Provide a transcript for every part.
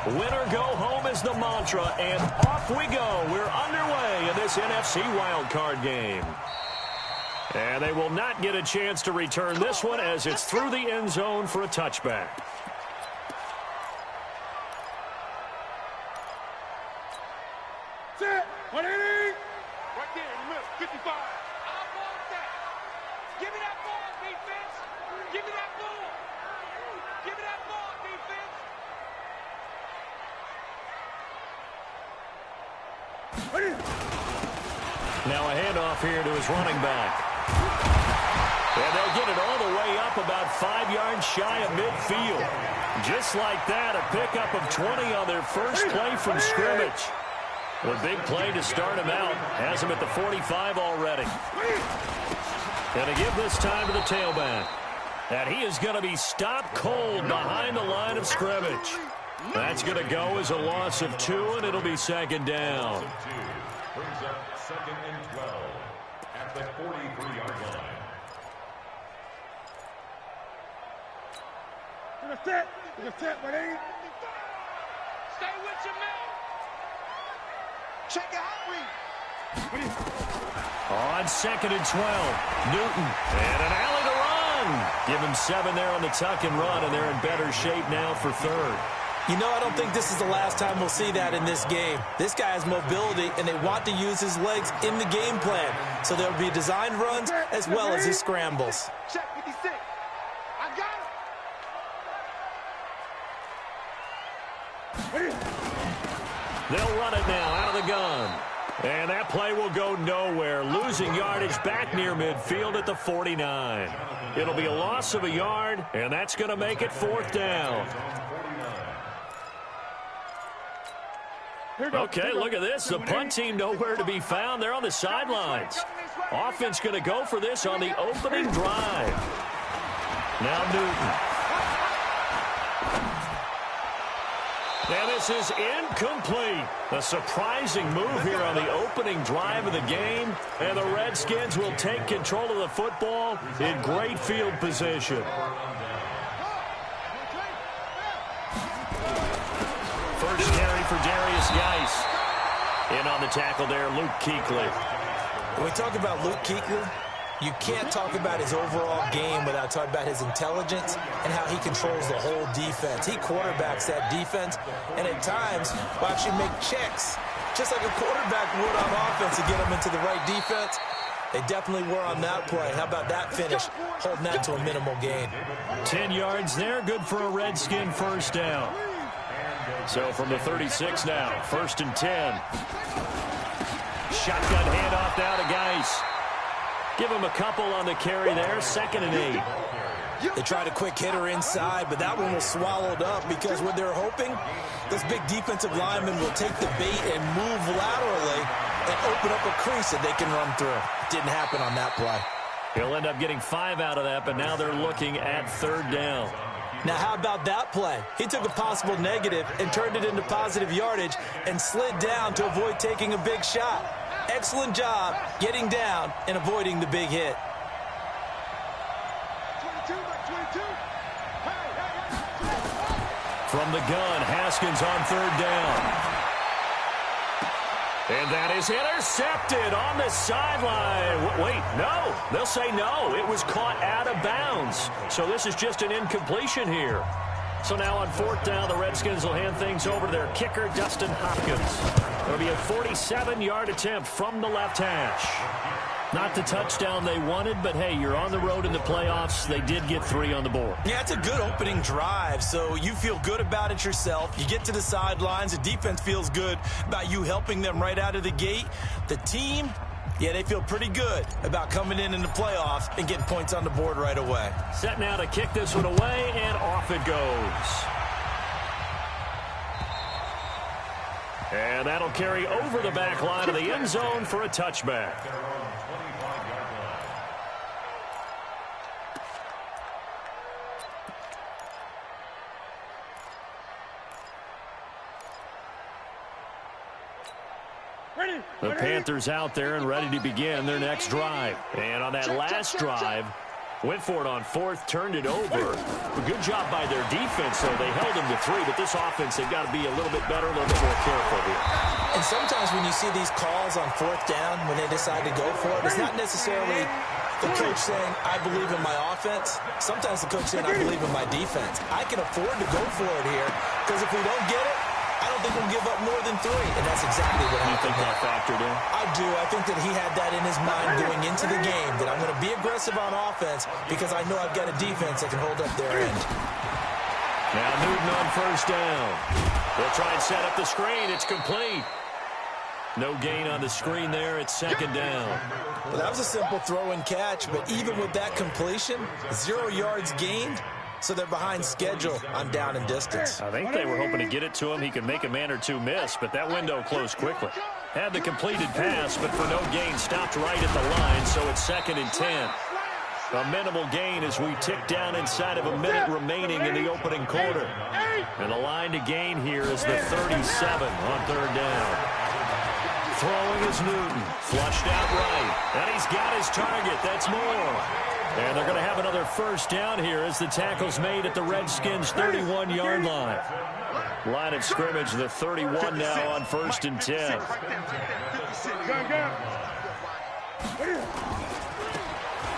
Win or go home is the mantra, and off we go. We're underway in this NFC wildcard game. And they will not get a chance to return this one as it's through the end zone for a touchback. Set. 180. Right there in the middle. 55. I want that. Give me that ball, defense. Give me that ball. Give me that ball, defense. Now a handoff here to his running back. And they'll get it all the way up about 5 yards shy of midfield. Just like that, a pickup of 20 on their first play from scrimmage. A big play to start him out. Has him at the 45 already. And to give this time to the tailback. And he is going to be stopped cold behind the line of scrimmage. That's going to go as a loss of 2, and it'll be second down. Brings up 2nd and 12 at the 43-yard line. In a set. 180. Stay with your man. Check your hot read. On 2nd and 12, Newton. And an alley to run. Give him 7 there on the tuck and run, and they're in better shape now for third. You know, I don't think this is the last time we'll see that in this game. This guy has mobility, and they want to use his legs in the game plan. So there'll be designed runs as well as his scrambles. Check 56. I got it. They'll run it now out of the gun. And that play will go nowhere. Losing yardage back near midfield at the 49. It'll be a loss of a yard, and that's going to make it 4th down. Okay, look at this. The punt team nowhere to be found. They're on the sidelines. Offense going to go for this on the opening drive. Now Newton. And this is incomplete. A surprising move here on the opening drive of the game. And the Redskins will take control of the football in great field position. First carry for Darius Geis. In on the tackle there, Luke Kuechly. When we talk about Luke Kuechly, you can't talk about his overall game without talking about his intelligence and how he controls the whole defense. He quarterbacks that defense, and at times will actually make checks, just like a quarterback would on offense to get them into the right defense. They definitely were on that play. How about that finish, holding that to a minimal gain. 10 yards there, good for a Redskin first down. So from the 36 now, 1st and 10. Shotgun handoff now to Geis. Give him a couple on the carry there, 2nd and 8. They tried a quick hitter inside, but that one was swallowed up because what they're hoping, those big defensive linemen will take the bait and move laterally and open up a crease that they can run through. Didn't happen on that play. He'll end up getting 5 out of that, but now they're looking at 3rd down. Now, how about that play? He took a possible negative and turned it into positive yardage and slid down to avoid taking a big shot. Excellent job getting down and avoiding the big hit. 22 by 22. From the gun, Haskins on 3rd down. And that is intercepted on the sideline. Wait, no. They'll say no. It was caught out of bounds. So this is just an incompletion here. So now on 4th down, the Redskins will hand things over to their kicker, Dustin Hopkins. It'll be a 47-yard attempt from the left hash. Not the touchdown they wanted, but hey, you're on the road in the playoffs. They did get 3 on the board. Yeah, it's a good opening drive, so you feel good about it yourself. You get to the sidelines. The defense feels good about you helping them right out of the gate. The team, yeah, they feel pretty good about coming in the playoffs and getting points on the board right away. Set now to kick this one away, and off it goes. And that'll carry over the back line of the end zone for a touchback. The Panthers out there and ready to begin their next drive. And on that last drive, Went for it on fourth, turned it over. A good job by their defense, though. They held them to 3, but this offense, they've got to be a little bit better, a little bit more careful here. And sometimes when you see these calls on fourth down, when they decide to go for it, it's not necessarily the coach saying, I believe in my offense. Sometimes the coach saying, I believe in my defense. I can afford to go for it here, because if we don't get it, I don't think we'll give up more than 3, and that's exactly what happened. You think that factored in? I do. I think that he had that in his mind going into the game, that I'm going to be aggressive on offense because I know I've got a defense that can hold up their end. Now Newton on first down. They'll try and set up the screen. It's complete. No gain on the screen there. It's second down. Well, that was a simple throw and catch, but even with that completion, 0 yards gained. So they're behind schedule on down and distance. I think they were hoping to get it to him. He could make a man or two miss, but that window closed quickly. Had the completed pass, but for no gain, stopped right at the line, so it's second and 10. A minimal gain as we tick down inside of a minute remaining in the opening quarter. And the line to gain here is the 37 on third down. Throwing is Newton. Flushed out right. And he's got his target. That's more. And they're going to have another first down here as the tackle's made at the Redskins' 31-yard line. Line of scrimmage, the 31 now on first and 10.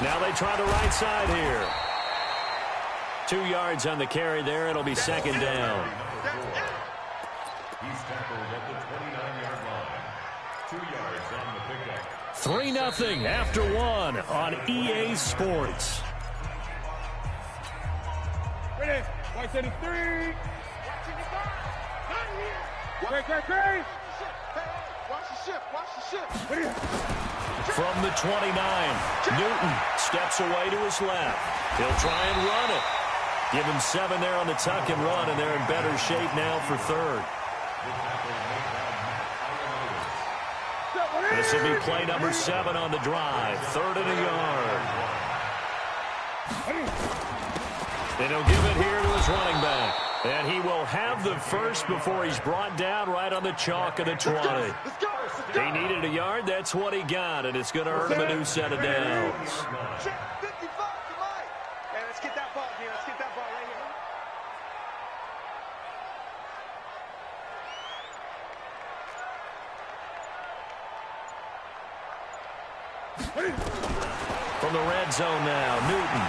Now they try the right side here. 2 yards on the carry there. It'll be second down. He's tackled at the 29-yard line. 2 yards on the pickup. 3-0 after 1 on EA Sports. Ready? 173. Great. Watch the ship. From the 29, Newton steps away to his left. He'll try and run it. Give him 7 there on the tuck and run, and they're in better shape now for third. This will be play number 7 on the drive. 3rd and a yard. And he'll give it here to his running back. And he will have the first before he's brought down right on the chalk of the 20. He needed a yard. That's what he got, and it's going to earn him a new set of downs. Let's get that ball here. Let's get that ball right here. From the red zone now, Newton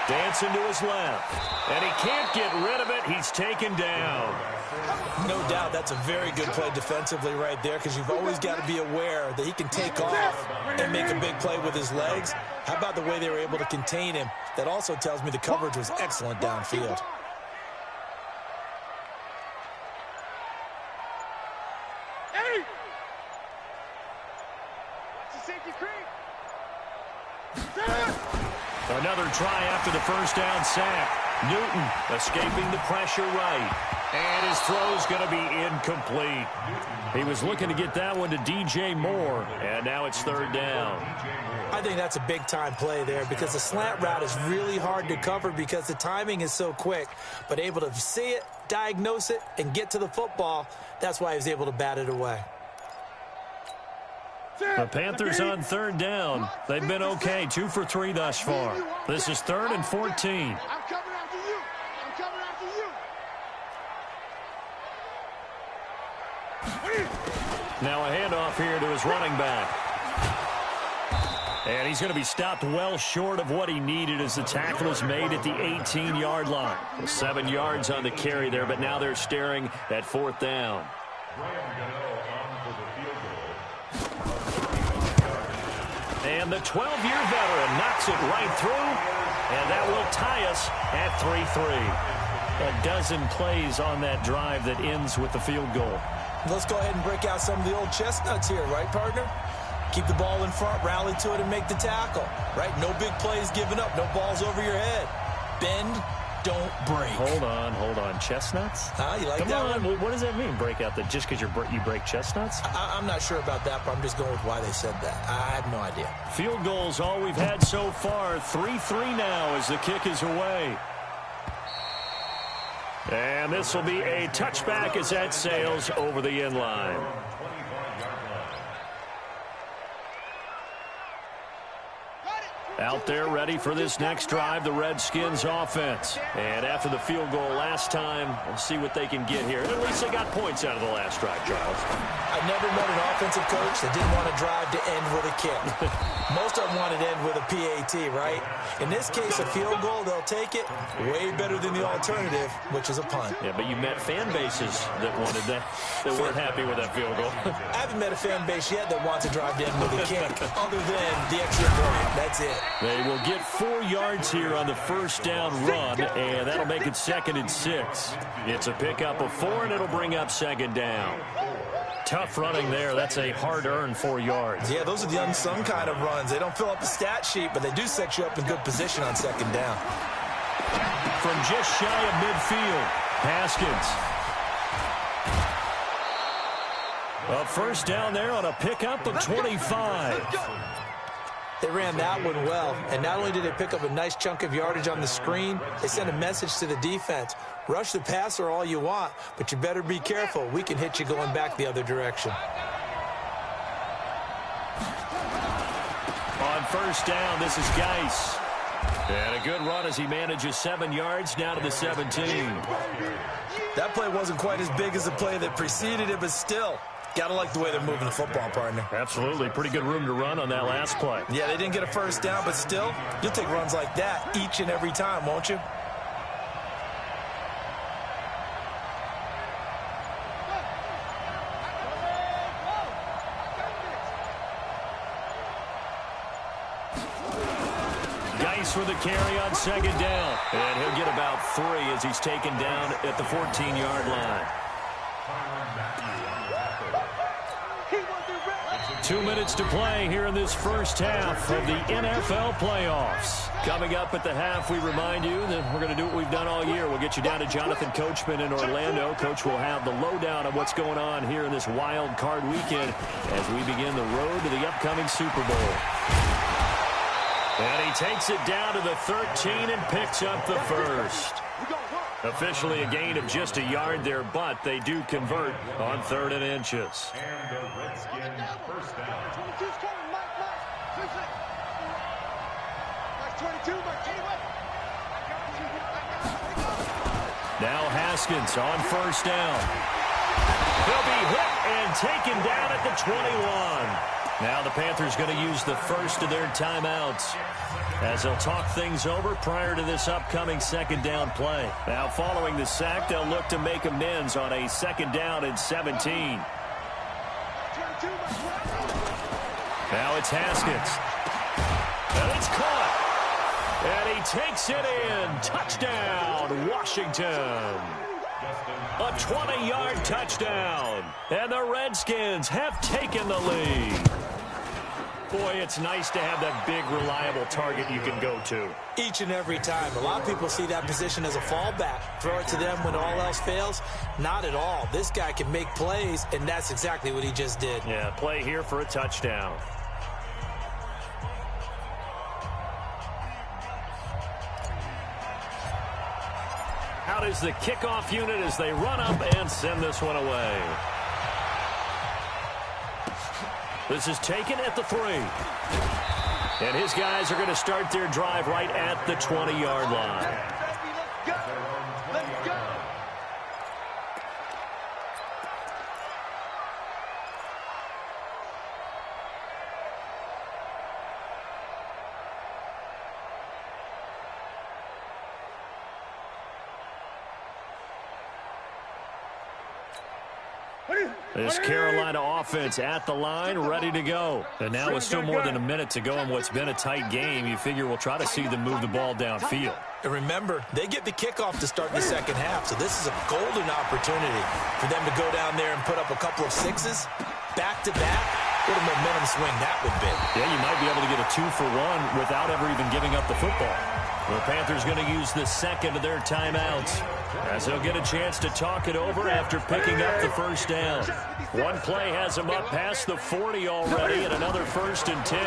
dancing to his left. And he can't get rid of it. He's taken down. No doubt that's a very good play defensively right there, because you've always got to be aware that he can take off and make a big play with his legs. How about the way they were able to contain him? That also tells me the coverage was excellent downfield. Another try after the first down sack. Newton escaping the pressure right. And his throw's going to be incomplete. He was looking to get that one to DJ Moore. And now it's 3rd down. I think that's a big-time play there, because the slant route is really hard to cover because the timing is so quick. But able to see it, diagnose it, and get to the football, that's why he was able to bat it away. The Panthers on 3rd down. They've been okay, 2 for 3 thus far. This is 3rd and 14. I'm coming after you. Now a handoff here to his running back. And he's going to be stopped well short of what he needed as the tackle is made at the 18-yard line. 7 yards on the carry there, but now they're staring at 4th down. And the 12-year veteran knocks it right through, and that will tie us at 3-3. A dozen plays on that drive that ends with the field goal. Let's go ahead and break out some of the old chestnuts here, right, partner? Keep the ball in front, rally to it, and make the tackle, right? No big plays given up, no balls over your head. Bend, don't break. Hold on. Chestnuts? You like Come that on. one? What does that mean, break out? That just because you break chestnuts? I'm not sure about that, but I'm just going with why they said that. I have no idea. Field goals all we've had so far. 3-3 now as the kick is away. And this will be a touchback as that sails over the end line. Out there ready for this next drive, the Redskins offense. And after the field goal last time, we'll see what they can get here. At least they got points out of the last drive, Charles. I never met an offensive coach that didn't want to drive to end with a kick. Most of them wanted to end with a PAT, right? In this case, a field goal, they'll take it. Way better than the alternative, which is a punt. Yeah, but you met fan bases that wanted that, that weren't happy with that field goal. I haven't met a fan base yet that wants to drive to end with a kick, other than the extra point. That's it. They will get 4 yards here on the first down run, and that'll make it 2nd and 6. It's a pickup of 4, and it'll bring up 2nd down. Tough running there. That's a hard-earned 4 yards. Yeah, those are the unsung kind of runs. They don't fill up the stat sheet, but they do set you up in good position on 2nd down. From just shy of midfield, Haskins. A first down there on a pickup of 25. They ran that one well, and not only did they pick up a nice chunk of yardage on the screen, they sent a message to the defense. Rush the passer all you want, but you better be careful. We can hit you going back the other direction. On first down, this is Geis. And a good run as he manages 7 yards down to the 17. That play wasn't quite as big as the play that preceded it, but still, gotta like the way they're moving the football, partner. Absolutely. Pretty good room to run on that last play. Yeah, they didn't get a first down, but still, you'll take runs like that each and every time, won't you? Geis with a carry on 2nd down. And he'll get about 3 as he's taken down at the 14-yard line. 2 minutes to play here in this first half of the NFL playoffs. Coming up at the half, we remind you that we're going to do what we've done all year. We'll get you down to Jonathan Coachman in Orlando. Coach will have the lowdown of what's going on here in this wild card weekend as we begin the road to the upcoming Super Bowl. And he takes it down to the 13 and picks up the first. Officially a gain of just a yard there, but they do convert on 3rd and inches. And the Redskins first down. 22's coming, Mike. 22, Mike. Anyway. Now Haskins on first down. He'll be hit and taken down at the 21. Now the Panthers going to use the first of their timeouts as they'll talk things over prior to this upcoming 2nd down play. Now following the sack, they'll look to make amends on a 2nd down and 17. Now it's Haskins. And it's caught. And he takes it in. Touchdown, Washington. A 20-yard touchdown. And the Redskins have taken the lead. Boy, it's nice to have that big, reliable target you can go to. Each and every time. A lot of people see that position as a fallback. Throw it to them when all else fails. Not at all. This guy can make plays, and that's exactly what he just did. Yeah, play here for a touchdown. Out is the kickoff unit as they run up and send this one away. This is taken at the 3. And his guys are going to start their drive right at the 20-yard line. Let's go. This Carolina offense at the line, ready to go. And now with still more than a minute to go in what's been a tight game, you figure we'll try to see them move the ball downfield. And remember, they get the kickoff to start the 2nd half, so this is a golden opportunity for them to go down there and put up a couple of 6s back-to-back. What a momentum swing that would be. Yeah, you might be able to get a 2-for-1 without ever even giving up the football. The Panthers going to use the 2nd of their timeouts as they'll get a chance to talk it over after picking up the first down. One play has them up past the 40 already, and another 1st and 10.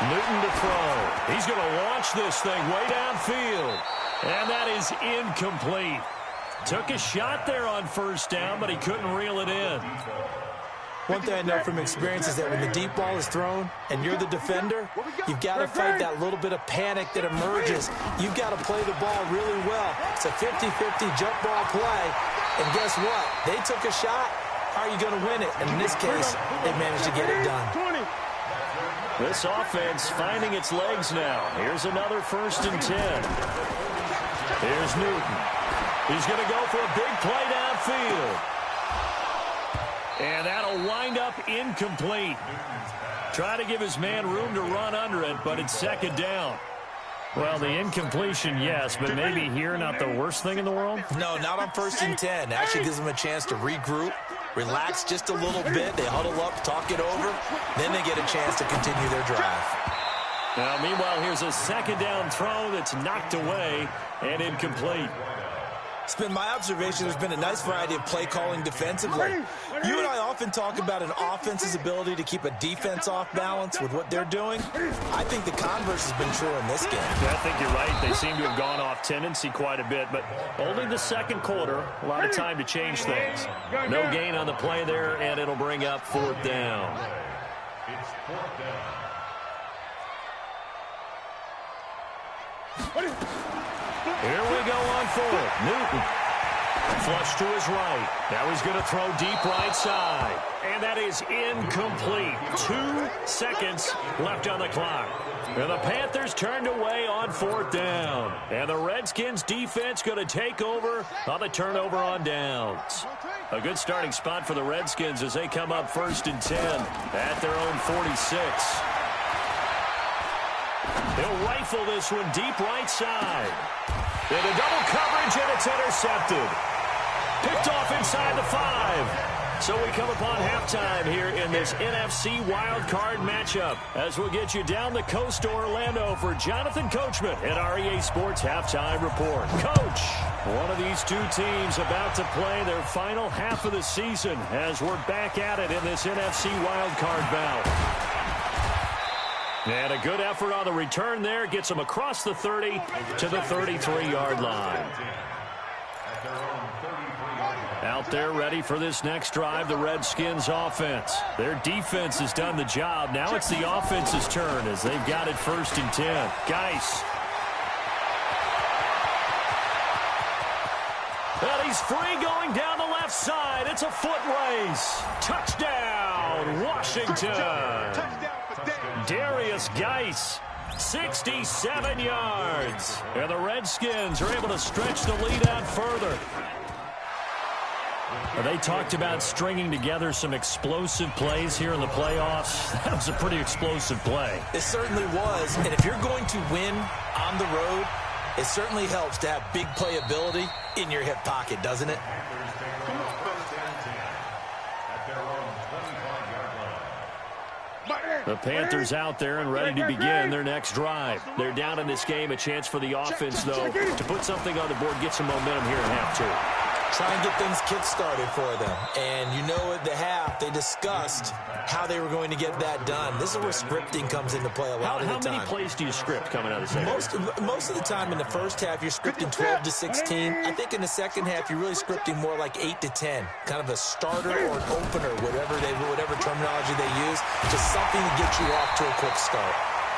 Newton to throw. He's going to launch this thing way downfield, and that is incomplete. Took a shot there on first down, but he couldn't reel it in. One thing I know from experience is that when the deep ball is thrown and you're the defender, you've got to fight that little bit of panic that emerges. You've got to play the ball really well. It's a 50-50 jump ball play. And guess what? They took a shot. How are you going to win it? And in this case, they managed to get it done. This offense finding its legs now. Here's another 1st and 10. Here's Newton. He's going to go for a big play downfield. And that'll wind up incomplete. Try to give his man room to run under it, but it's 2nd down. Well, the incompletion, yes, but maybe here not the worst thing in the world? No, not on 1st and 10. Actually gives them a chance to regroup, relax just a little bit. They huddle up, talk it over. Then they get a chance to continue their drive. Now, meanwhile, here's a 2nd down throw that's knocked away and incomplete. It's been my observation there's been a nice variety of play calling defensively. You and I often talk about an offense's ability to keep a defense off balance with what they're doing. I think the converse has been true in this game. Yeah, I think you're right. They seem to have gone off tendency quite a bit, but only the 2nd quarter, a lot of time to change things. No gain on the play there, and it'll bring up 4th down. It's 4th down. Here we go on 4th. Newton. Flush to his right. Now he's going to throw deep right side. And that is incomplete. 2 seconds left on the clock. And the Panthers turned away on 4th down. And the Redskins defense going to take over on the turnover on downs. A good starting spot for the Redskins as they come up 1st and 10 at their own 46. He'll rifle this one deep right side. And a double coverage, and it's intercepted. Picked off inside the 5. So we come upon halftime here in this NFC wildcard matchup as we'll get you down the coast to Orlando for Jonathan Coachman at our EA Sports Halftime Report. Coach, one of these two teams about to play their final half of the season as we're back at it in this NFC wildcard bout. And a good effort on the return there. Gets them across the 30 to the 33-yard line. Out there ready for this next drive, the Redskins offense. Their defense has done the job. Now it's the offense's turn as they've got it 1st and 10. Geis. And he's free going down the left side. It's a foot race. Touchdown, Washington. Darius Geis, 67 yards. And the Redskins are able to stretch the lead out further. They talked about stringing together some explosive plays here in the playoffs. That was a pretty explosive play. It certainly was. And if you're going to win on the road, it certainly helps to have big playability in your hip pocket, doesn't it? The Panthers out there and ready to begin their next drive. They're down in this game. A chance for the offense, though, to put something on the board, get some momentum here in half 2. Try and get things kick-started for them. And you know at the half, they discussed how they were going to get that done. This is where scripting comes into play a lot of the time. How many plays do you script coming out of the second? Most of the time in the first half, you're scripting 12 to 16. I think in the second half, you're really scripting more like 8 to 10. Kind of a starter or an opener, whatever terminology they use. Just something to get you off to a quick start.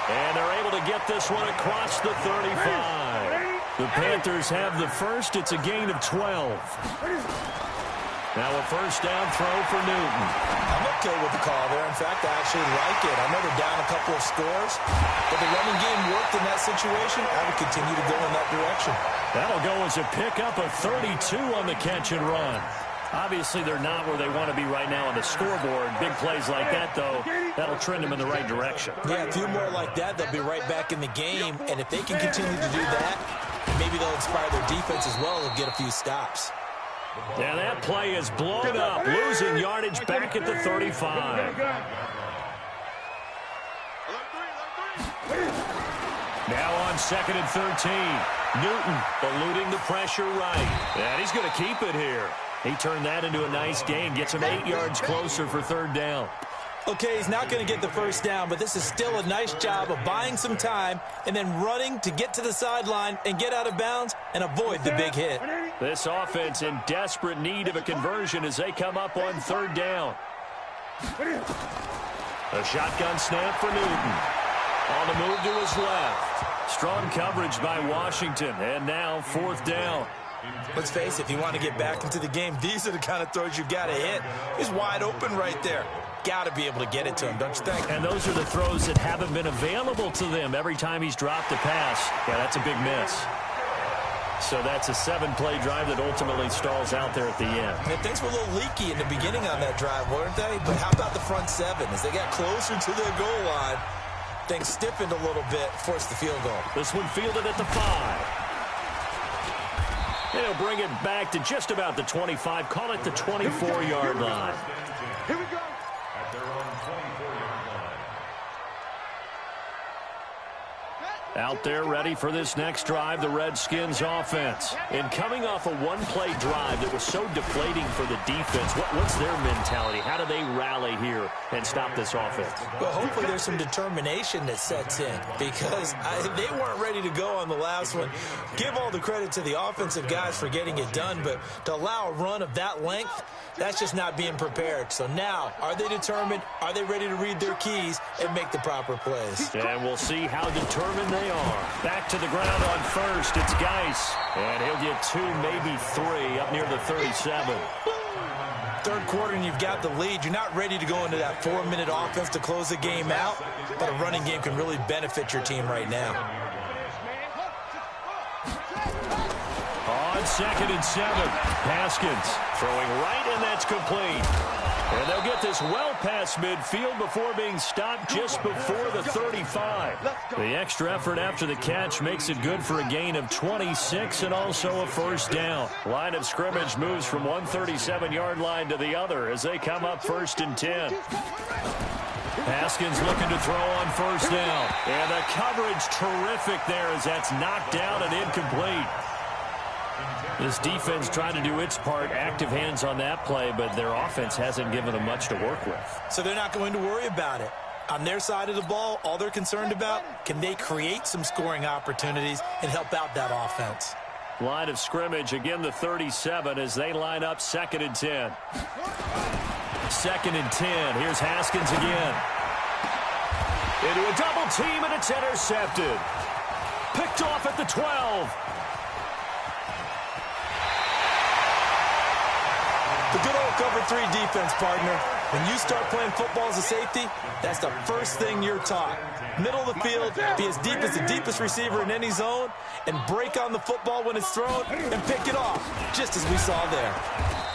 And they're able to get this one across the 35. The Panthers have the first. It's a gain of 12. Now a 1st down throw for Newton. I'm okay with the call there. In fact, I actually like it. I know they're down a couple of scores, but the running game worked in that situation. I would continue to go in that direction. That'll go as a pickup of 32 on the catch and run. Obviously, they're not where they want to be right now on the scoreboard. Big plays like that, though, that'll trend them in the right direction. Yeah, a few more like that, they'll be right back in the game. And if they can continue to do that, maybe they'll inspire their defense as well and get a few stops. Yeah, that play is blown up, losing yardage back at the 35. Now on 2nd and 13. Newton eluding the pressure right. And he's going to keep it here. He turned that into a nice gain, gets him 8 yards closer for 3rd down. Okay, he's not going to get the 1st down, but this is still a nice job of buying some time and then running to get to the sideline and get out of bounds and avoid the big hit. This offense in desperate need of a conversion as they come up on 3rd down. A shotgun snap for Newton. On the move to his left. Strong coverage by Washington. And now 4th down. Let's face it, if you want to get back into the game, these are the kind of throws you got to hit. He's wide open right there. Got to be able to get it to him, don't you think? And those are the throws that haven't been available to them every time he's dropped a pass. Yeah, that's a big miss. So that's a 7-play drive that ultimately stalls out there at the end. And things were a little leaky in the beginning on that drive, weren't they? But how about the front 7? As they got closer to their goal line, things stiffened a little bit, forced the field goal. This one fielded at the 5. And he'll bring it back to just about the 25. Call it the 24-yard line. Here we go. At their own 24-yard line. Out there ready for this next drive, the Redskins offense. And coming off a one-play drive that was so deflating for the defense, what's their mentality? How do they rally here and stop this offense? Well, hopefully there's some determination that sets in because they weren't ready to go on the last one. Give all the credit to the offensive guys for getting it done, but to allow a run of that length, that's just not being prepared. So now, are they determined? Are they ready to read their keys and make the proper plays? And we'll see how determined they are. Back to the ground on first. It's Geis. And he'll get 2, maybe 3 up near the 37. Third quarter and you've got the lead. You're not ready to go into that 4-minute offense to close the game out, but a running game can really benefit your team right now. On 2nd and 7, Haskins throwing right, and that's complete. And they'll get this well past midfield before being stopped just before the 35. The extra effort after the catch makes it good for a gain of 26 and also a first down. Line of scrimmage moves from one 37-yard line to the other as they come up 1st and 10. Haskins looking to throw on first down. And the coverage terrific there as that's knocked down and incomplete. This defense trying to do its part, active hands on that play, but their offense hasn't given them much to work with. So they're not going to worry about it. On their side of the ball, all they're concerned about, can they create some scoring opportunities and help out that offense? Line of scrimmage, again the 37 as they line up 2nd and 10. 2nd and 10. Here's Haskins again. Into a double team, and it's intercepted. Picked off at the 12. The good old cover 3 defense, partner. When you start playing football as a safety, that's the first thing you're taught. Middle of the field, be as deep as the deepest receiver in any zone, and break on the football when it's thrown and pick it off, just as we saw there.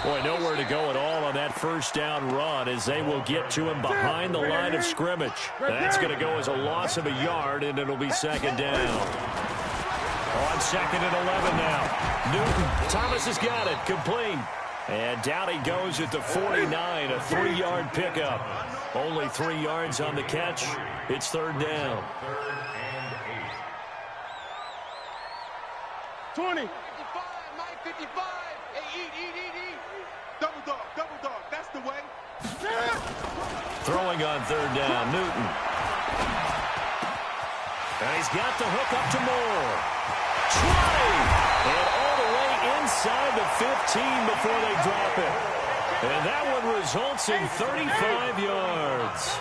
Boy, nowhere to go at all on that first down run as they will get to him behind the line of scrimmage. That's going to go as a loss of a yard, and it'll be 2nd down. On 2nd and 11 now. Newton, Thomas has got it, complete. And down he goes at the 49, a 3-yard pickup. Only 3 yards on the catch. It's 3rd down. 20. 55, Mike, 55. Hey, eat. Double dog, that's the way. Throwing on 3rd down, Newton. And he's got the hook up to Moore. 20! And all the way inside the 15 before they drop it. And that one results in 35 yards.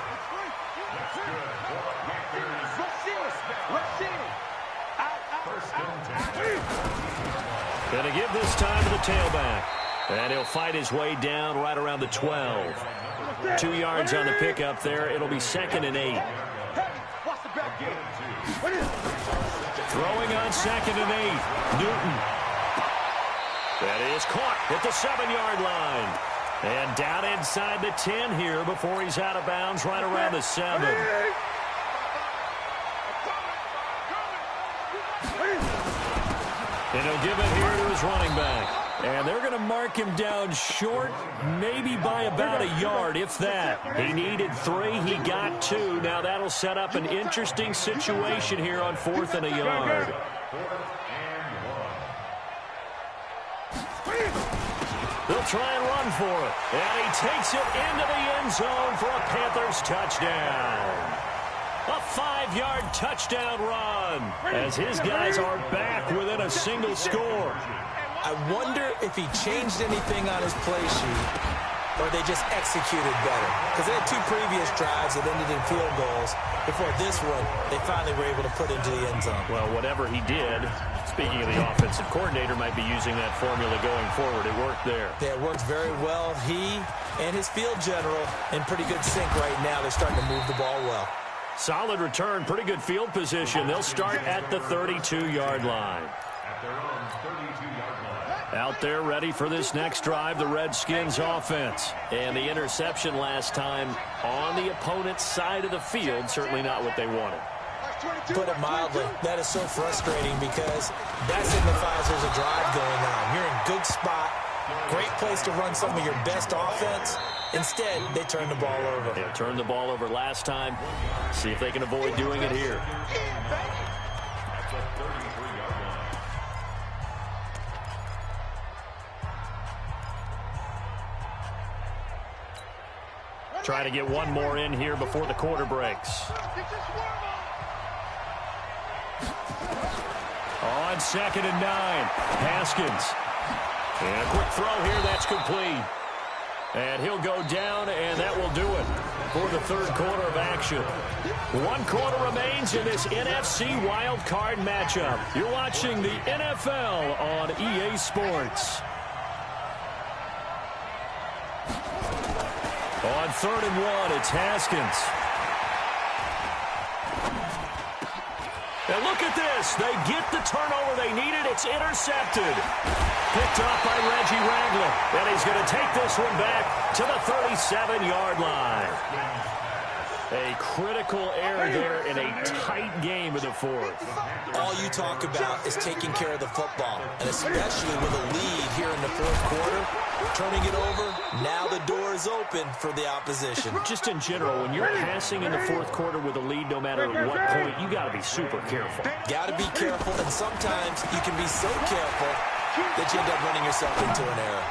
Going to give this time to the tailback. And he'll fight his way down right around the 12. 2 yards on the pickup there. It'll be 2nd and 8. Throwing on 2nd and 8. Newton. That is caught at the 7-yard line. And down inside the 10 here before he's out of bounds right around the 7. And he'll give it here to his running back. And they're going to mark him down short, maybe by about a yard, if that. He needed 3. He got 2. Now that'll set up an interesting situation here on 4th and a yard. They'll try and run for it. And he takes it into the end zone for a Panthers touchdown. A 5-yard touchdown run as his guys are back within a single score. I wonder if he changed anything on his play sheet, or they just executed better? Because they had 2 previous drives that ended in field goals. Before this one, they finally were able to put into the end zone. Well, whatever he did, speaking of the offensive coordinator, might be using that formula going forward. It worked there. Yeah, it worked very well. He and his field general in pretty good sync right now. They're starting to move the ball well. Solid return, pretty good field position. They'll start at the 32-yard line. At their own 32-yard line. Out there ready for this next drive, the Redskins offense. And the interception last time on the opponent's side of the field, certainly not what they wanted. Put it mildly, that is so frustrating because that signifies there's a drive going on. You're in good spot, great place to run some of your best offense. Instead, they turn the ball over. They turned the ball over last time. See if they can avoid doing it here. At the 33-yard line. Trying to get one more in here before the quarter breaks. On 2nd and 9, Haskins. And a quick throw here, that's complete. And he'll go down, and that will do it for the third quarter of action. 1 quarter remains in this NFC wildcard matchup. You're watching the NFL on EA Sports. On 3rd and 1, it's Haskins. And look at this. They get the turnover they needed. It's intercepted. Picked off by Reggie Ragland. And he's going to take this one back to the 37-yard line. A critical error there in a tight game of the fourth. All you talk about is taking care of the football, and especially with a lead here in the fourth quarter, turning it over, now the door is open for the opposition. Just in general, when you're passing in the fourth quarter with a lead, no matter at what point, you got to be super careful. Got to be careful, and sometimes you can be so careful that you end up running yourself into an error.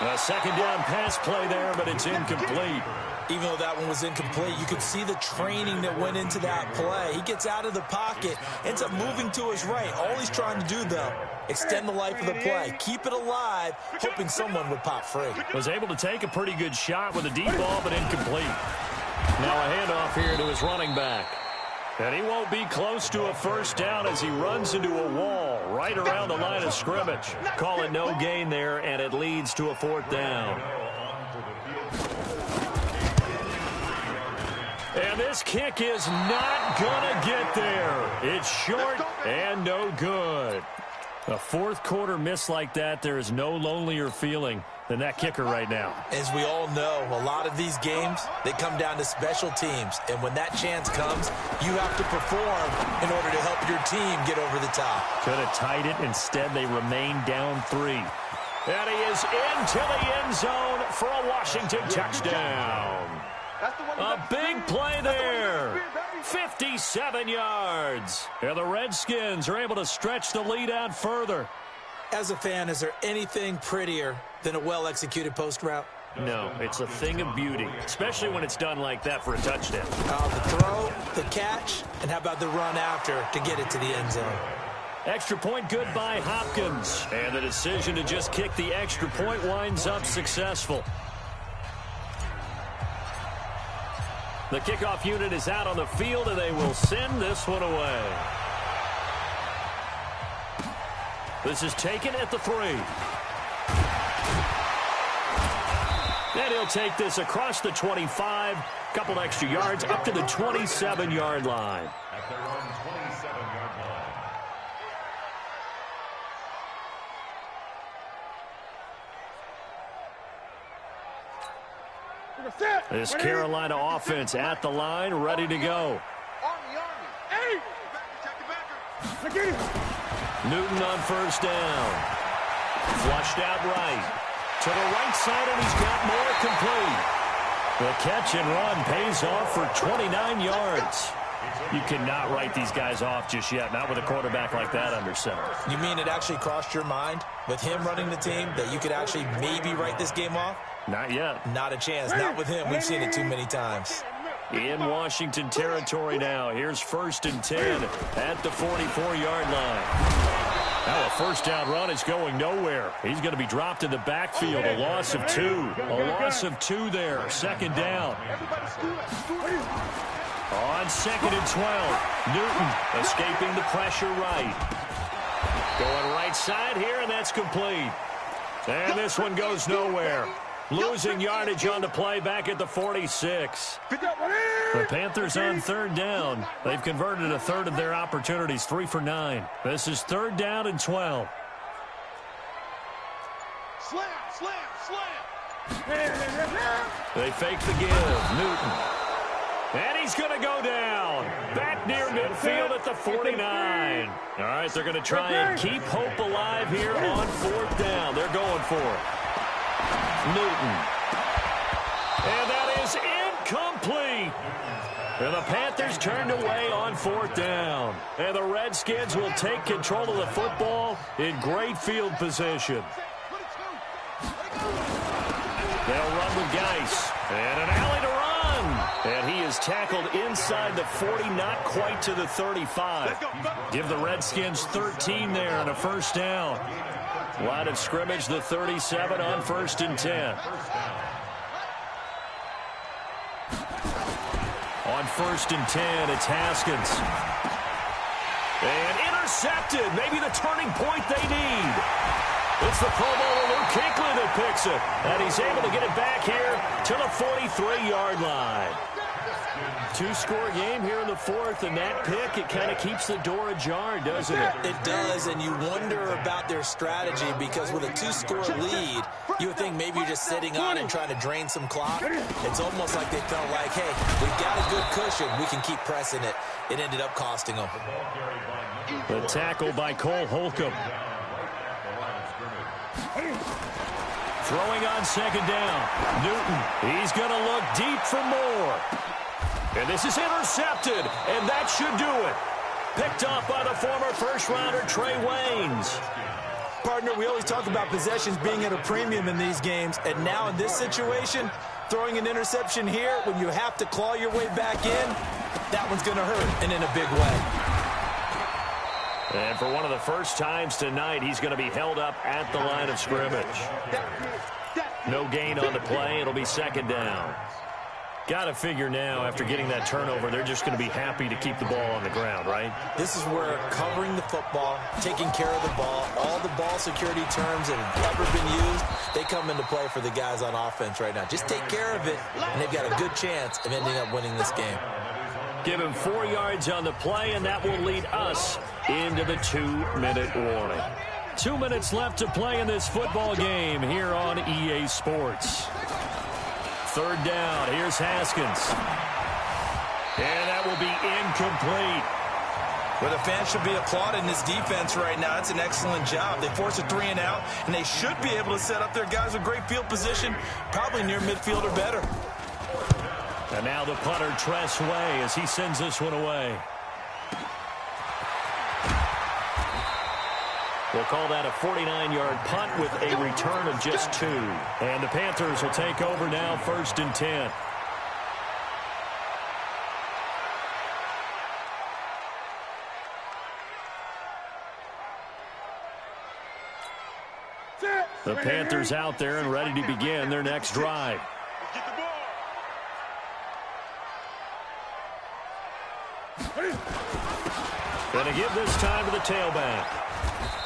A 2nd down pass play there, but it's incomplete. Even though that one was incomplete, you could see the training that went into that play. He gets out of the pocket, ends up moving to his right. All he's trying to do, though, extend the life of the play, keep it alive, hoping someone would pop free. Was able to take a pretty good shot with a deep ball, but incomplete. Now a handoff here to his running back. And he won't be close to a first down as he runs into a wall right around the line of scrimmage. Call it no gain there, and it leads to a 4th down. And this kick is not going to get there. It's short and no good. A fourth quarter miss like that, there is no lonelier feeling than that kicker right now. As we all know, a lot of these games, they come down to special teams. And when that chance comes, you have to perform in order to help your team get over the top. Could have tied it. Instead, they remain down 3. And he is into the end zone for a Washington touchdown. A big play there. 57 yards. And the Redskins are able to stretch the lead out further. As a fan, is there anything prettier than a well-executed post route? No, it's a thing of beauty, especially when it's done like that for a touchdown. The throw, the catch, and how about the run after to get it to the end zone? Extra point good by Hopkins. And the decision to just kick the extra point winds up successful. The kickoff unit is out on the field, and they will send this one away. This is taken at the 3. And he'll take this across the 25, couple extra yards up to the 27-yard line. At their own 27-yard line. This Carolina offense at the line, ready to go. Newton on first down. Flushed out right. To the right side, and he's got more complete. The catch and run pays off for 29 yards. You cannot write these guys off just yet, not with a quarterback like that under center. You mean it actually crossed your mind with him running the team that you could actually maybe write this game off? Not yet. Not a chance. Not with him. We've seen it too many times. In Washington territory now. Here's 1st and 10 at the 44-yard line. Now a first down run is going nowhere. He's going to be dropped in the backfield. A loss of 2. A loss of 2 there. Second down. On 2nd and 12. Newton escaping the pressure right. Going right side here, and that's complete. And this one goes nowhere. Losing yardage on the play back at the 46. The Panthers on third down. They've converted a third of their opportunities, 3 for 9. This is 3rd down and 12. Slam, slam, slam. They fake the give. Newton. And he's going to go down. Back near midfield at the 49. All right, they're going to try and keep hope alive here on 4th down. They're going for it. Newton. And that is incomplete. And the Panthers turned away on 4th down. And the Redskins will take control of the football in great field position. They'll run with Geis. And an alley to run. And he is tackled inside the 40, not quite to the 35. Give the Redskins 13 there and a first down. Line of scrimmage, the 37 on 1st and 10. On 1st and 10, it's Haskins. And intercepted. Maybe the turning point they need. It's the Pro Bowler Luke Kuechly that picks it. And he's able to get it back here to the 43-yard line. 2-score game here in the 4th, and that pick, it kind of keeps the door ajar, doesn't it? It does, and you wonder about their strategy because with a 2-score lead, you would think maybe you're just sitting on it and trying to drain some clock. It's almost like they felt like, hey, we've got a good cushion. We can keep pressing it. It ended up costing them. The tackle by Cole Holcomb. Throwing on 2nd down. Newton, he's going to look deep for more. And this is intercepted, and that should do it. Picked off by the former first-rounder Trey Waynes. Partner, we always talk about possessions being at a premium in these games, and now in this situation, throwing an interception here when you have to claw your way back in, that one's going to hurt, and in a big way. And for one of the first times tonight, he's going to be held up at the line of scrimmage. No gain on the play. It'll be 2nd down. Got to figure now, after getting that turnover, they're just going to be happy to keep the ball on the ground, right? This is where covering the football, taking care of the ball, all the ball security terms that have ever been used, they come into play for the guys on offense right now. Just take care of it, and they've got a good chance of ending up winning this game. Give him 4 yards on the play, and that will lead us into the 2-minute warning. 2 minutes left to play in this football game here on EA Sports. 3rd down. Here's Haskins. And that will be incomplete. Well, the fans should be applauding this defense right now. It's an excellent job. They force a 3 and out, and they should be able to set up their guys with great field position, probably near midfield or better. And now the punter, Tress Way, as he sends this one away. We'll call that a 49-yard punt with a return of just 2. And the Panthers will take over now, 1st and 10. The Panthers out there and ready to begin their next drive. Get the ball. Going to give this time to the tailback.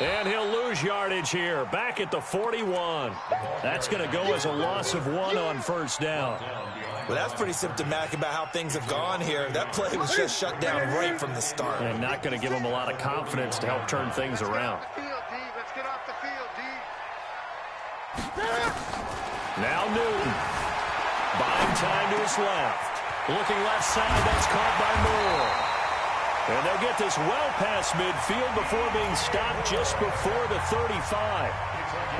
And he'll lose yardage here, back at the 41. That's going to go as a loss of 1 on 1st down. Well, that's pretty symptomatic about how things have gone here. That play was just shut down right from the start. And not going to give him a lot of confidence to help turn things around. Let's get off the field, D. Now Newton. Buying time to his left. Looking left side, that's caught by Moore. And they'll get this well past midfield before being stopped just before the 35.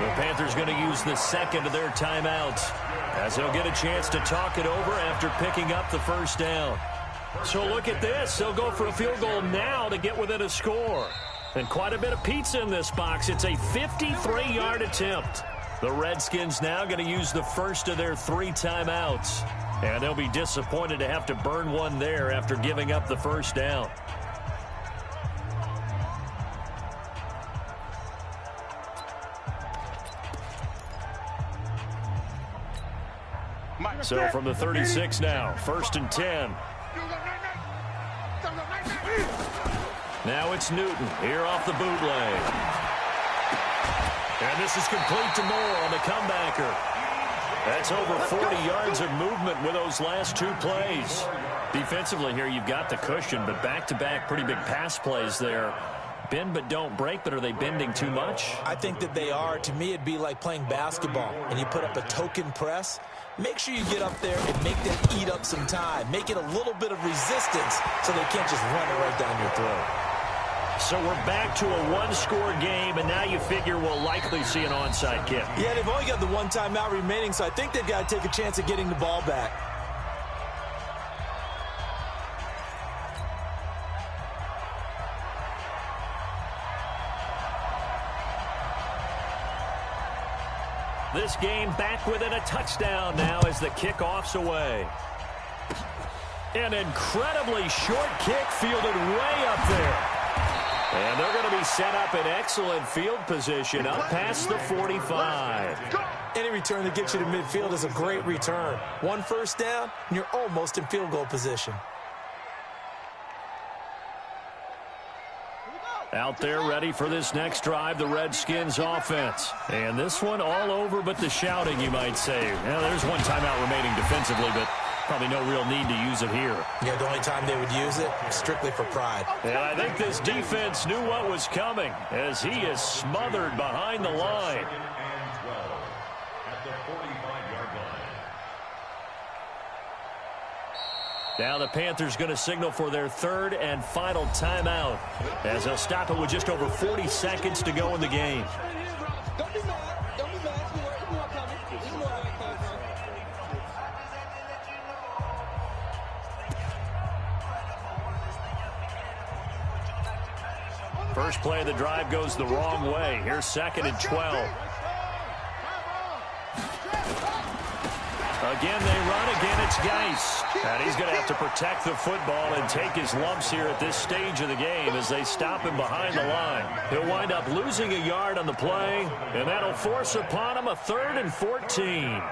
The Panthers going to use the 2nd of their timeouts as they'll get a chance to talk it over after picking up the 1st down. So look at this. They'll go for a field goal now to get within a score. And quite a bit of pizza in this box. It's a 53-yard attempt. The Redskins now going to use the 1st of their 3 timeouts. And they'll be disappointed to have to burn one there after giving up the 1st down. So from the 36 now, 1st and 10. Now it's Newton here off the bootleg. And this is complete to Moore on the comebacker. That's over 40 yards of movement with those last 2 plays. Defensively here, you've got the cushion, but back-to-back pretty big pass plays there. Bend but don't break, but are they bending too much? I think that they are. To me, it'd be like playing basketball, and you put up a token press. Make sure you get up there and make them eat up some time. Make it a little bit of resistance so they can't just run it right down your throat. So we're back to a one-score game, and now you figure we'll likely see an onside kick. Yeah, they've only got the 1 timeout remaining, so I think they've got to take a chance at getting the ball back. This game back within a touchdown now as the kickoff's away. An incredibly short kick fielded way up there. And they're going to be set up in excellent field position up past the 45. Any return that gets you to midfield is a great return. 1 first down, and you're almost in field goal position. Out there ready for this next drive, the Redskins offense. And this one all over but the shouting, you might say. Well, there's 1 timeout remaining defensively, but probably no real need to use it here. Yeah, the only time they would use it, strictly for pride. And I think this defense knew what was coming as he is smothered behind the line. Now the Panthers going to signal for their 3rd and final timeout as they'll stop it with just over 40 seconds to go in the game. Don't be mad. Don't be mad. It's more coming. It's more coming. First play of the drive goes the wrong way. Here's 2nd and 12. Again, they run. Again, it's Geis. And he's going to have to protect the football and take his lumps here at this stage of the game as they stop him behind the line. He'll wind up losing a yard on the play, and that'll force upon him a 3rd and 14.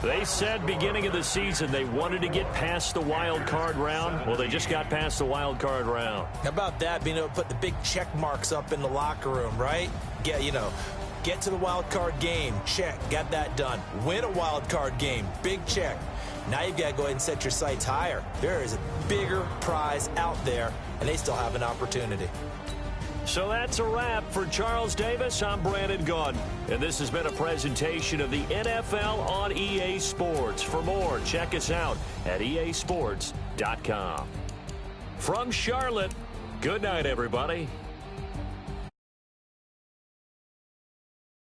They said beginning of the season they wanted to get past the wild card round. Well, they just got past the wild card round. How about that, being able to put the big check marks up in the locker room, right? Get to the wild card game, check, got that done. Win a wild card game, big check. Now you've got to go ahead and set your sights higher. There is a bigger prize out there, and they still have an opportunity. So that's a wrap for Charles Davis. I'm Brandon Gunn, and this has been a presentation of the NFL on EA Sports. For more, check us out at easports.com. From Charlotte, good night, everybody.